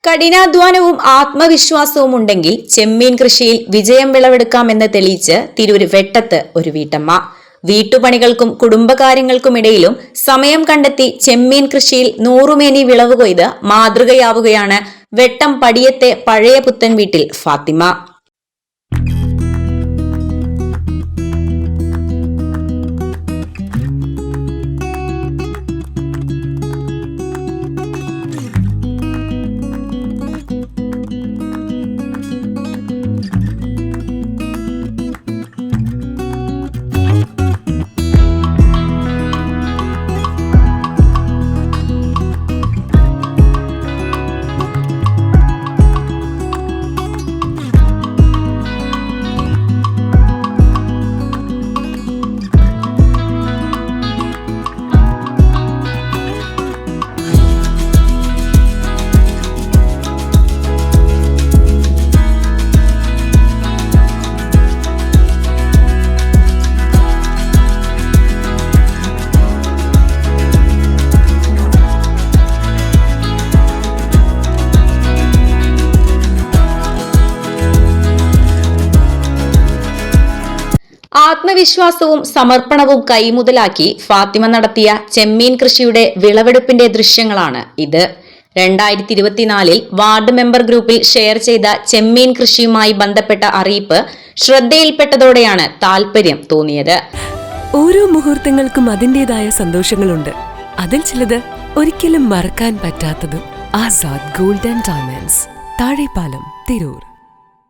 കഠിനാധ്വാനവും ആത്മവിശ്വാസവും ഉണ്ടെങ്കിൽ ചെമ്മീൻ കൃഷിയിൽ വിജയം വിളവെടുക്കാമെന്ന് തെളിയിച്ച് തിരൂർ വെട്ടത്ത് ഒരു വീട്ടമ്മ. വീട്ടുപണികൾക്കും കുടുംബകാര്യങ്ങൾക്കുമിടയിലും സമയം കണ്ടെത്തി ചെമ്മീൻ കൃഷിയിൽ നൂറുമേനി വിളവ് കൊയ്ത് മാതൃകയാവുകയാണ് വെട്ടം പടിയത്തെ പഴയ പുത്തൻ വീട്ടിൽ ഫാത്തിമ. ആത്മവിശ്വാസവും സമർപ്പണവും കൈമുതലാക്കി ഫാത്തിമ നടത്തിയ ചെമ്മീൻ കൃഷിയുടെ വിളവെടുപ്പിന്റെ ദൃശ്യങ്ങളാണ് ഇത്. 2024 വാർഡ് മെമ്പർ ഗ്രൂപ്പിൽ ഷെയർ ചെയ്ത ചെമ്മീൻ കൃഷിയുമായി ബന്ധപ്പെട്ട അറിയിപ്പ് ശ്രദ്ധയിൽപ്പെട്ടതോടെയാണ് താല്പര്യം തോന്നിയത്. ഓരോ മുഹൂർത്തങ്ങൾക്കും അതിൻ്റെതായ സന്തോഷങ്ങളുണ്ട്. അതിൽ ചിലത് ഒരിക്കലും മറക്കാൻ പറ്റാത്തതും. Azad gold and diamonds, Thazhepalam, Tirur.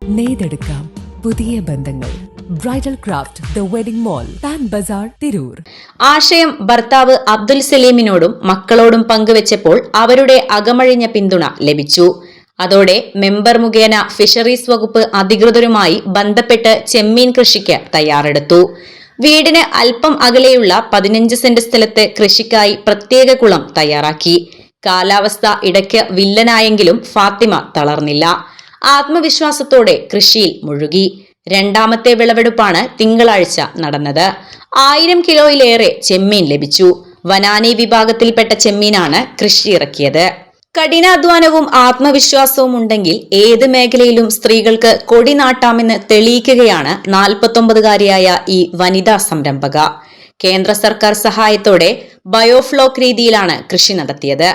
നെയ്തെടുക്കാം പുതിയ ബന്ധങ്ങൾ. Bridal craft the wedding mall, Pan Bazaar, Tirur. ആശയം ഭർത്താവ് അബ്ദുൽ സലീമിനോടും മക്കളോടും പങ്കുവച്ചപ്പോൾ അവരുടെ അകമഴിഞ്ഞ പിന്തുണ ലഭിച്ചു. അതോടെ മെമ്പർ മുഖേന ഫിഷറീസ് വകുപ്പ് അധികൃതരുമായി ബന്ധപ്പെട്ട് ചെമ്മീൻ കൃഷിക്ക് തയ്യാറെടുത്തു. വീടിന് അല്പം അകലെയുള്ള 15 സെന്റ് സ്ഥലത്ത് കൃഷിക്കായി പ്രത്യേക കുളം തയ്യാറാക്കി. കാലാവസ്ഥ ഇടയ്ക്ക് വില്ലനായെങ്കിലും ഫാത്തിമ തളർന്നില്ല. ആത്മവിശ്വാസത്തോടെ കൃഷിയിൽ മുഴുകി. രണ്ടാമത്തെ വിളവെടുപ്പാണ് തിങ്കളാഴ്ച നടന്നത്. 1000 കിലോയിലേറെ ചെമ്മീൻ ലഭിച്ചു. വനാനി വിഭാഗത്തിൽപ്പെട്ട ചെമ്മീനാണ് കൃഷി ഇറക്കിയത്. കഠിനാധ്വാനവും ആത്മവിശ്വാസവും ഉണ്ടെങ്കിൽ ഏത് മേഖലയിലും സ്ത്രീകൾക്ക് കൊടി നാട്ടാമെന്ന് തെളിയിക്കുകയാണ് 49-കാരിയായ ഈ വനിതാ സംരംഭക. കേന്ദ്ര സർക്കാർ സഹായത്തോടെ ബയോഫ്ലോക്ക് രീതിയിലാണ് കൃഷി നടത്തിയത്.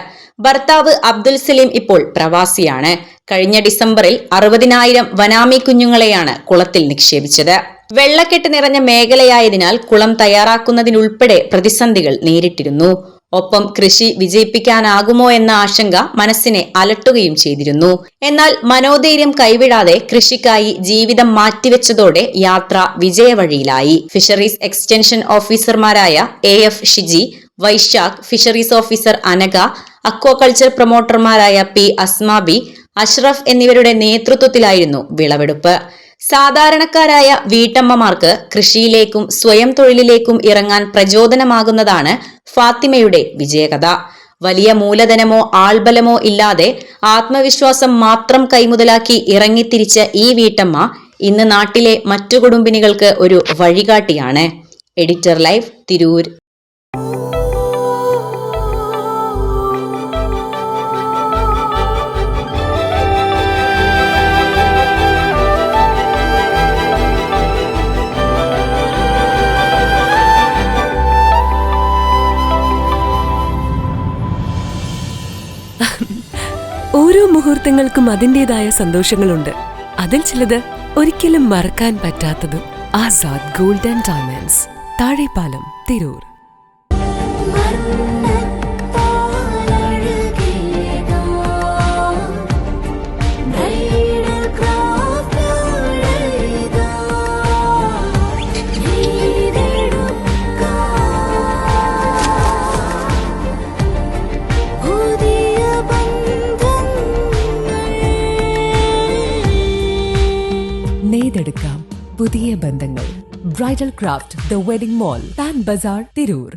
ഭർത്താവ് അബ്ദുൽ സലീം ഇപ്പോൾ പ്രവാസിയാണ്. കഴിഞ്ഞ ഡിസംബറിൽ 60,000 വനാമി കുഞ്ഞുങ്ങളെയാണ് കുളത്തിൽ നിക്ഷേപിച്ചത്. വെള്ളക്കെട്ട് നിറഞ്ഞ മേഖലയായതിനാൽ കുളം തയ്യാറാക്കുന്നതിനുൾപ്പെടെ പ്രതിസന്ധികൾ നേരിട്ടിരുന്നു. ഒപ്പം കൃഷി വിജയിപ്പിക്കാനാകുമോ എന്ന ആശങ്ക മനസ്സിനെ അലട്ടുകയും ചെയ്തിരുന്നു. എന്നാൽ മനോധൈര്യം കൈവിടാതെ കൃഷിക്കായി ജീവിതം മാറ്റിവെച്ചതോടെ യാത്ര വിജയവഴിയിലായി. ഫിഷറീസ് എക്സ്റ്റൻഷൻ ഓഫീസർമാരായ AF Shiji, Vaisakh, fisheries officer Anagha, aquaculture പ്രൊമോട്ടർമാരായ P അസ്മാബി, അഷ്റഫ് എന്നിവരുടെ നേതൃത്വത്തിലായിരുന്നു വിളവെടുപ്പ്. സാധാരണക്കാരായ വീട്ടമ്മമാർക്ക് കൃഷിയിലേക്കും സ്വയം തൊഴിലിലേക്കും ഇറങ്ങാൻ പ്രചോദനമാകുന്നതാണ് ഫാത്തിമയുടെ വിജയകഥ. വലിയ മൂലധനമോ ആൾബലമോ ഇല്ലാതെ ആത്മവിശ്വാസം മാത്രം കൈമുതലാക്കി ഇറങ്ങിത്തിരിച്ച ഈ വീട്ടമ്മ ഇന്ന് നാട്ടിലെ മറ്റു കുടുംബിനികൾക്ക് ഒരു വഴികാട്ടിയാണ്. Editor live, Tirur. ഓരോ മുഹൂർത്തങ്ങൾക്കും അതിൻ്റെതായ സന്തോഷങ്ങളുണ്ട്. അതിൽ ചിലത് ഒരിക്കലും മറക്കാൻ പറ്റാത്തതും. Azad gold and diamonds, Thazhepalam, Tirur. നെയ്തെടുക്കാം പുതിയ ബന്ധങ്ങൾ. Bridal craft the wedding mall, Pan Bazaar, Tirur.